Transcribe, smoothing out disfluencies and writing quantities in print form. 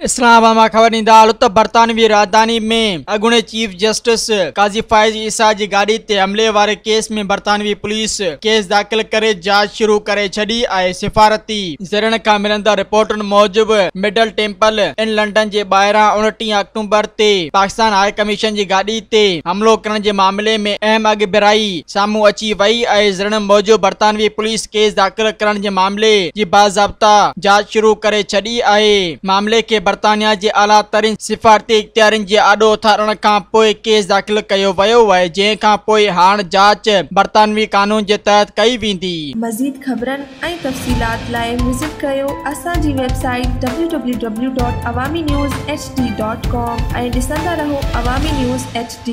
इस्लामाबाद ख़बर ॾींदा त बरतानवी राजधानी में अॻूणे चीफ जस्टिस काज़ी फ़ाइज़ ईसा जी गाड़ी ते हमले वारे केस में बरतानवी पुलिस केस दाख़िल करे जांच शुरू करे छॾी आहे। सिफ़ारती ज़रियनि खां मिलंदड़ रिपोर्टुनि मूजिबि मिडल टेम्पल इन लंडन जे ॿाहिरां 29 अक्टूबर ते पाकिस्तान हाई कमीशन जी गाड़ी ते हमलो करण जे मामले में अहम अॻिभराई साम्हूं अची वई आहे। ज़रियनि मूजिबि बरतानवी पुलिस केस दाख़िल करण जे मामले जी बाज़ाब्ता जांच शुरू करे छॾी आहे। मामले खे बरतानिया जे आला तरीन सिफ़ारती इख्तियारनि जे आॾो उथारण खां पोइ केस दाख़िल कयो वियो आहे, जंहिं खां पोइ हाणे जांच बरतानवी कानून जे तहत कई वेंदी। मज़ीद ख़बरनि ऐं तफ़सीलात लाइ विज़िट कयो असांजी वेबसाइट www.awamiNewsHD.com ऐं ॾिसंदा रहो अवामी न्यूज़ HD।